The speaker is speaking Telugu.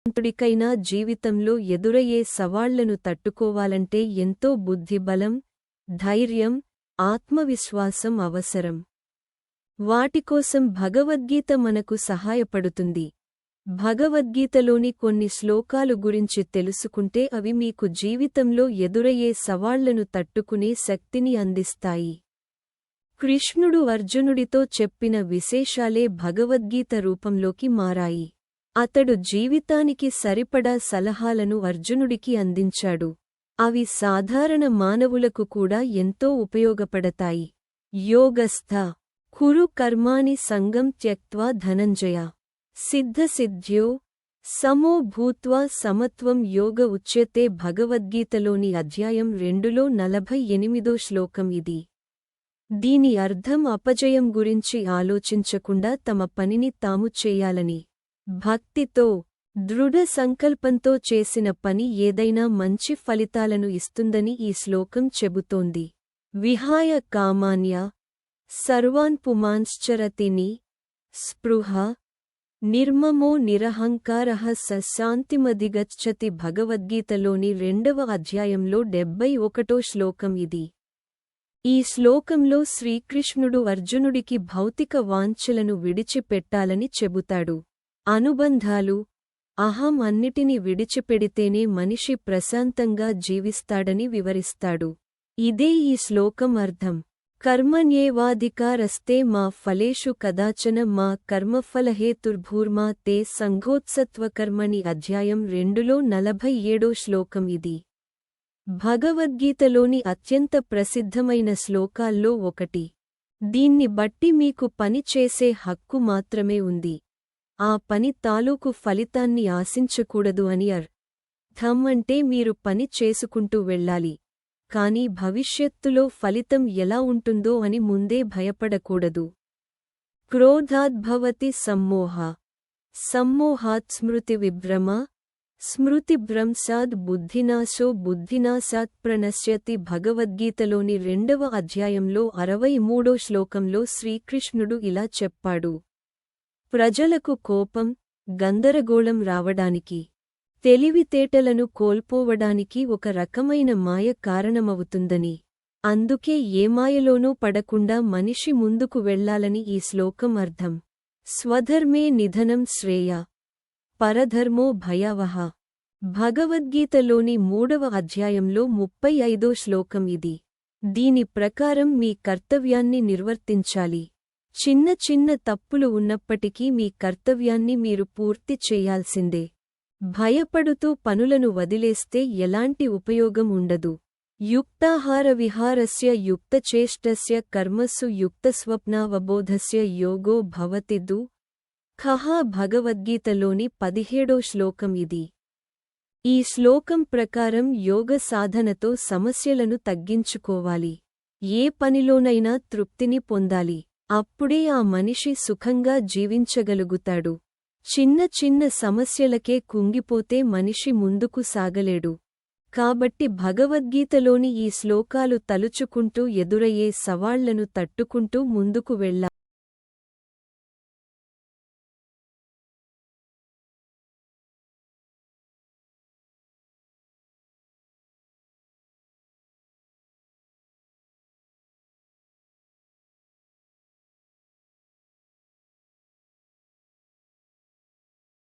తుడికైనా జీవితంలో ఎదురయ్యే సవాళ్లను తట్టుకోవాలంటే ఎంతో బుద్ధిబలం, ధైర్యం, ఆత్మవిశ్వాసం అవసరం. వాటికోసం భగవద్గీత మనకు సహాయపడుతుంది. భగవద్గీతలోని కొన్ని శ్లోకాలు గురించి తెలుసుకుంటే అవి మీకు జీవితంలో ఎదురయ్యే సవాళ్లను తట్టుకునే శక్తిని అందిస్తాయి. కృష్ణుడు అర్జునుడితో చెప్పిన విశేషాలే భగవద్గీత రూపంలోకి మారాయి. అతడు జీవితానికి సరిపడా సలహాలను అర్జునుడికి అందించాడు. అవి సాధారణ మానవులకు కూడా ఎంతో ఉపయోగపడతాయి. యోగస్థ కురు కర్మాణి సంగం త్యక్త్వా ధనంజయ సిద్ధసిద్ధ్యో సమో భూత్వా సమత్వం యోగ ఉచ్యతే. భగవద్గీతలోని అధ్యాయం 2లో 48వ శ్లోకం ఇది. దీని అర్థం అపజయం గురించి ఆలోచించకుండా తమ పనిని తాము చేయాలని. భక్తితో, దృఢ సంకల్పంతో చేసిన పని ఏదైనా మంచి ఫలితాలను ఇస్తుందని ఈ శ్లోకం చెబుతోంది. విహాయ కామాన్య సర్వాన్ పుమాంశ్చరతిని స్పృహ నిర్మమో నిరహంకారః స శాంతిమధిగచ్చతి. భగవద్గీతలోని 2వ అధ్యాయంలో 71వ శ్లోకం ఇది. ఈ శ్లోకంలో శ్రీకృష్ణుడు అర్జునుడికి భౌతిక వాంఛలను విడిచిపెట్టాలని చెబుతాడు. అనుబంధాలు, అహం అన్నిటిని విడిచిపెడితేనే మనిషి ప్రశాంతంగా జీవిస్తాడని వివరిస్తాడు. ఇదే ఈ శ్లోకం అర్థం. కర్మణ్యేవాధికారస్తే మా ఫలేషు కదాచన మా కర్మఫలహేతుర్భూర్మా తే సంఘోత్సత్వకర్మణి. అధ్యాయం 2లో 47వ శ్లోకం ఇది. భగవద్గీతలోని అత్యంత ప్రసిద్ధమైన శ్లోకాల్లో ఒకటి. దీన్ని బట్టి మీకు పని చేసే హక్కు మాత్రమే ఉంది. ఆ పని తాలూకు ఫలితాన్ని ఆశించకూడదు అని అర్థం. అంటే మీరు పని చేసుకుంటూ వెళ్ళాలి, కాని భవిష్యత్తులో ఫలితం ఎలా ఉంటుందో అని ముందే భయపడకూడదు. క్రోధాద్భవతి సమ్మోహ సమ్మోహాత్ స్మృతివిభ్రమ స్మృతిభ్రంశాద్ బుద్ధినాశో బుద్ధినాశాత్ ప్రణశ్యతి. భగవద్గీతలోని 2వ అధ్యాయంలో 63వ శ్లోకంలో శ్రీకృష్ణుడు ఇలా చెప్పాడు. ప్రజలకు కోపం, గందరగోళం రావడానికి, తెలివితేటలను కోల్పోవడానికి ఒక రకమైన మాయ కారణమవుతుందని. అందుకే ఏ మాయలోనూ పడకుండా మనిషి ముందుకు వెళ్లాలని ఈ శ్లోకం అర్థం. స్వధర్మే నిధనం శ్రేయ పరధర్మో భయావహ. భగవద్గీతలోని 3వ అధ్యాయంలో 35వ శ్లోకం ఇది. దీని ప్రకారం మీ కర్తవ్యాన్ని నిర్వర్తించాలి. చిన్న చిన్న తప్పులు ఉన్నప్పటికీ మీ కర్తవ్యాన్ని మీరు పూర్తి చేయాల్సిందే. భయపడుతూ పనులను వదిలేస్తే ఎలాంటి ఉపయోగం ఉండదు. యుక్తాహార విహారస్య యుక్తచేష్టస్య కర్మసు యుక్తస్వప్నావబోధస్య యోగో భవతి. భగవద్గీతలోని 17వ శ్లోకం ఇది. ఈ శ్లోకం ప్రకారం యోగ సాధనతో సమస్యలను తగ్గించుకోవాలి. ఏ పనిలోనైనా తృప్తిని పొందాలి. అప్పుడే ఆ మనిషి సుఖంగా జీవించగలుగుతాడు. చిన్న చిన్న సమస్యలకే కుంగిపోతే మనిషి ముందుకు సాగలేడు. కాబట్టి భగవద్గీతలోని ఈ శ్లోకాలు తలుచుకుంటూ ఎదురయ్యే సవాళ్లను తట్టుకుంటూ ముందుకు వెళ్ళాలి.